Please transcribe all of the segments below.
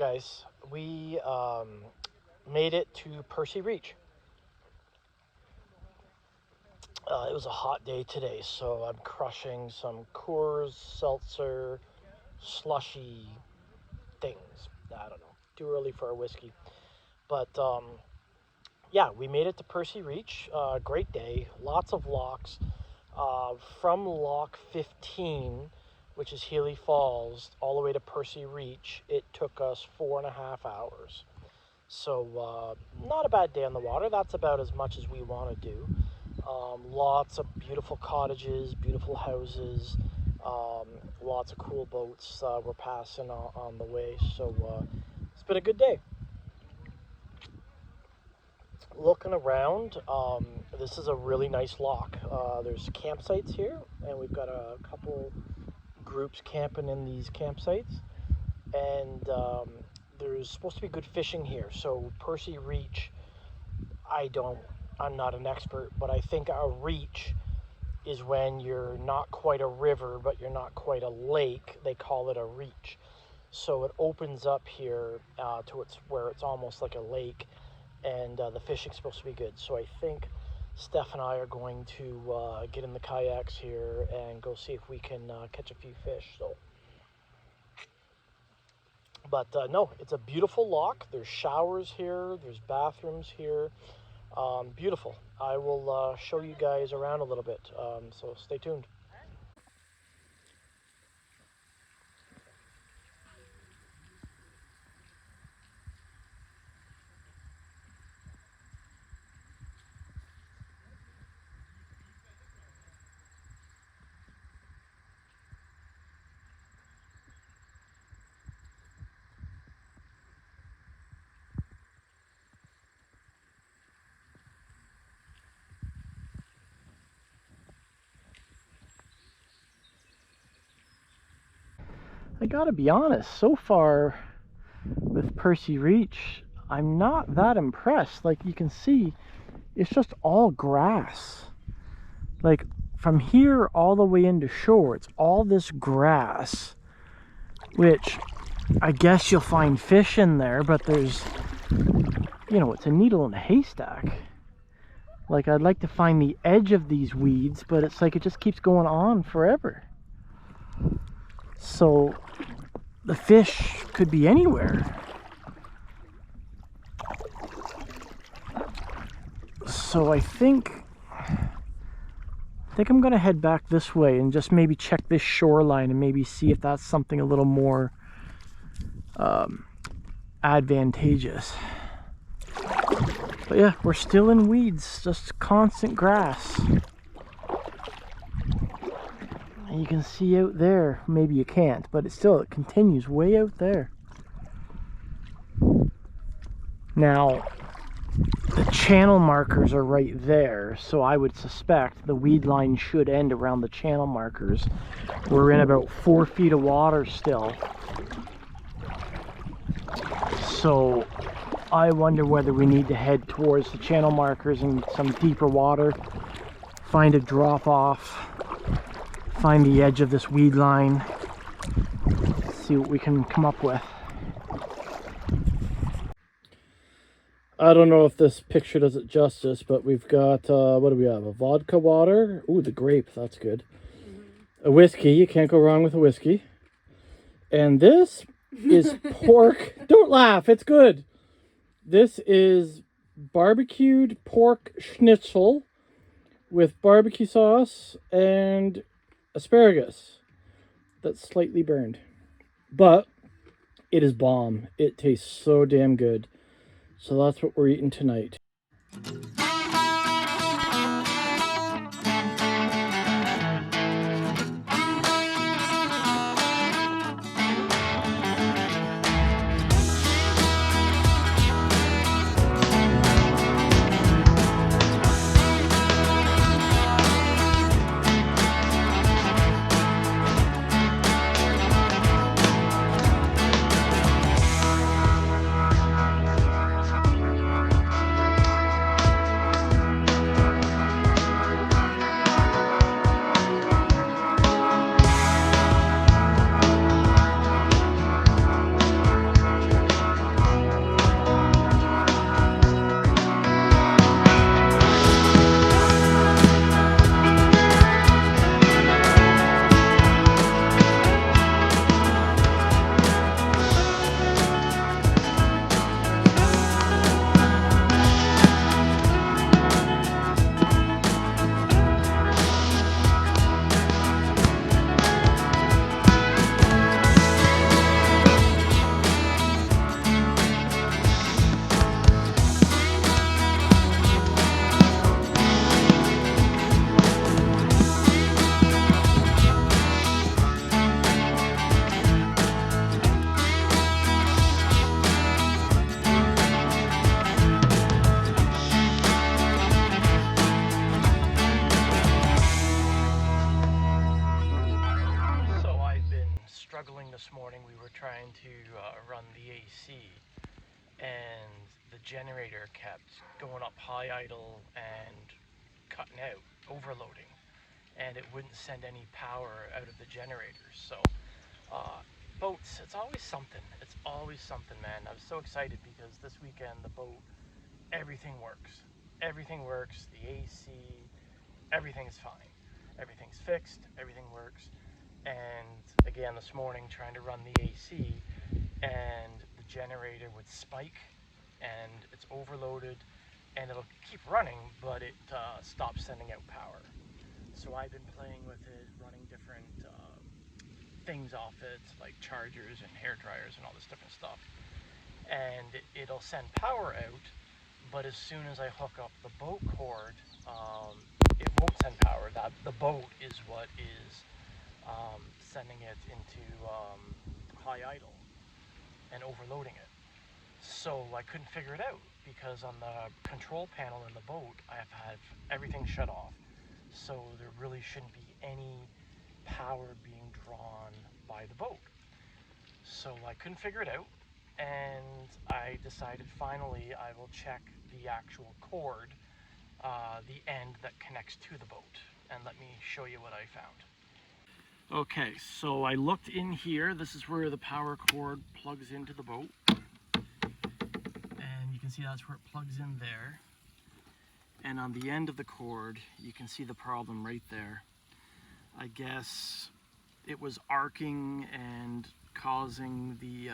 guys, we made it to Percy Reach. It was a hot day today, so I'm crushing some Coors, seltzer, slushy things. I don't know, too early for a whiskey. But yeah, we made it to Percy Reach. Great day, lots of locks. From lock 15, which is Healey Falls, all the way to Percy Reach, it took us 4.5 hours. So not a bad day on the water. That's about as much as we want to do. Lots of beautiful cottages, beautiful houses, lots of cool boats we're passing on the way. So it's been a good day. Looking around, this is a really nice lock. There's campsites here, and we've got a couple groups camping in these campsites, and there's supposed to be good fishing here. So Percy Reach, I'm not an expert, but I think a reach is when you're not quite a river, but you're not quite a lake. They call it a reach. So it opens up here to where it's almost like a lake, and the fishing's supposed to be good. So I think Steph and I are going to get in the kayaks here and go see if we can catch a few fish. But no, it's a beautiful lock. There's showers here. There's bathrooms here. Beautiful. I will show you guys around a little bit. So stay tuned. I gotta be honest, so far with Percy Reach, I'm not that impressed. Like you can see, it's just all grass. Like from here all the way into shore, it's all this grass, which I guess you'll find fish in there, but there's, it's a needle in a haystack. Like I'd like to find the edge of these weeds, but it's like it just keeps going on forever. So the fish could be anywhere. So I think I'm gonna head back this way and just maybe check this shoreline and maybe see if that's something a little more advantageous. But yeah, we're still in weeds, just constant grass. And you can see out there, maybe you can't, but it continues way out there. Now, the channel markers are right there, so I would suspect the weed line should end around the channel markers. We're in about 4 feet of water still. So I wonder whether we need to head towards the channel markers in some deeper water, find a drop off, find the edge of this weed line, see what we can come up with. I don't know if this picture does it justice, but we've got, what do we have? A vodka water. Ooh, the grape, that's good. A whiskey, you can't go wrong with a whiskey. And this is pork. Don't laugh, it's good. This is barbecued pork schnitzel with barbecue sauce and asparagus that's slightly burned. But it is bomb. It tastes so damn good. So that's what we're eating tonight. this morning we were trying to run the AC, and the generator kept going up high idle and cutting out, overloading, and it wouldn't send any power out of the generators. So uh, boats, it's always something. It's always something, man. I was so excited because this weekend the boat, everything works. Everything works. The AC, everything's fine. Everything's fixed. Everything works. And again, this morning trying to run the AC, and the generator would spike, and it's overloaded, and it'll keep running, but it stops sending out power. So I've been playing with it, running different things off it, like chargers and hair dryers and all this different stuff. And it'll send power out, but as soon as I hook up the boat cord, it won't send power. That the boat is what is sending it into high idle and overloading it. So I couldn't figure it out because on the control panel in the boat, I have had everything shut off. So there really shouldn't be any power being drawn by the boat. So I couldn't figure it out, and I decided finally I will check the actual cord, the end that connects to the boat, and let me show you what I found. Okay, so I looked in here. This is where the power cord plugs into the boat, and you can see that's where it plugs in there. And on the end of the cord, you can see the problem right there. I guess it was arcing and causing the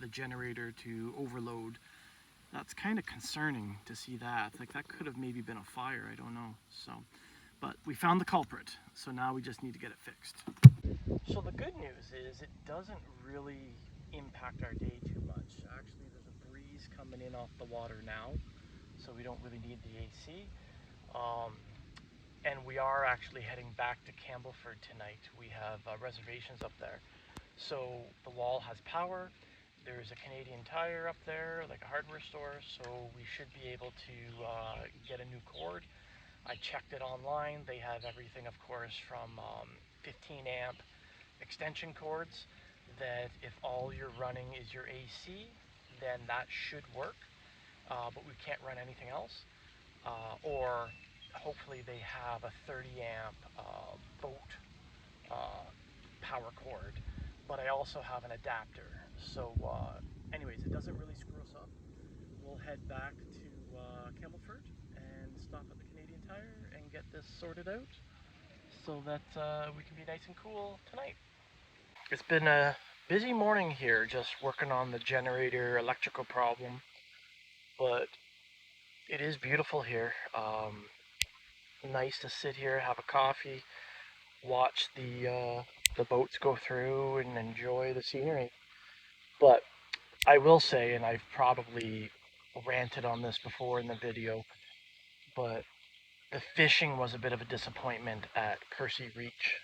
generator to overload. That's kind of concerning to see that. Like, that could have maybe been a fire, I don't know. So, but we found the culprit, so now we just need to get it fixed. So the good news is it doesn't really impact our day too much. Actually, there's a breeze coming in off the water now, so we don't really need the AC. And we are actually heading back to Campbellford tonight. We have reservations up there. So the wall has power. There's a Canadian Tire up there, like a hardware store, so we should be able to get a new cord. I checked it online. They have everything, of course, from 15 amp extension cords, that if all you're running is your AC, then that should work, but we can't run anything else. Or hopefully they have a 30 amp boat power cord, but I also have an adapter. So anyways, it doesn't really screw us up. We'll head back to Campbellford and stop at the Canadian Tire and get this sorted out so that we can be nice and cool tonight. It's been a busy morning here, just working on the generator electrical problem, but it is beautiful here. Nice to sit here, have a coffee, watch the boats go through and enjoy the scenery. But I will say, and I've probably ranted on this before in the video, but the fishing was a bit of a disappointment at Percy Reach.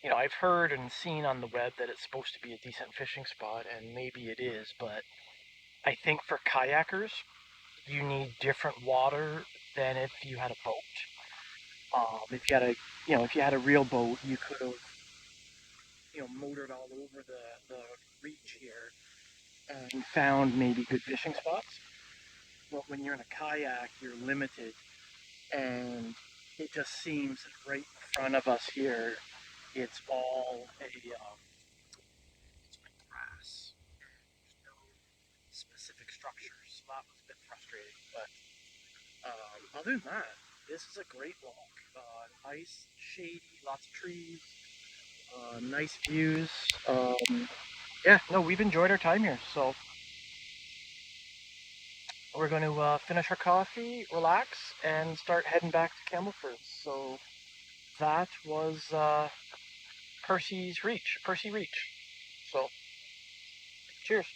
You know, I've heard and seen on the web that it's supposed to be a decent fishing spot, and maybe it is, but I think for kayakers, you need different water than if you had a boat. If you had a, if you had a real boat, you could have, motored all over the reach here and found maybe good fishing spots. But when you're in a kayak, you're limited, and it just seems that right in front of us here, it's all it's like grass. There's no specific structures, so that was a bit frustrating. But other than that, this is a great walk. Nice, shady, lots of trees, nice views. Yeah, no, we've enjoyed our time here. So we're going to finish our coffee, relax, and start heading back to Campbellford. So that was Percy Reach. So cheers.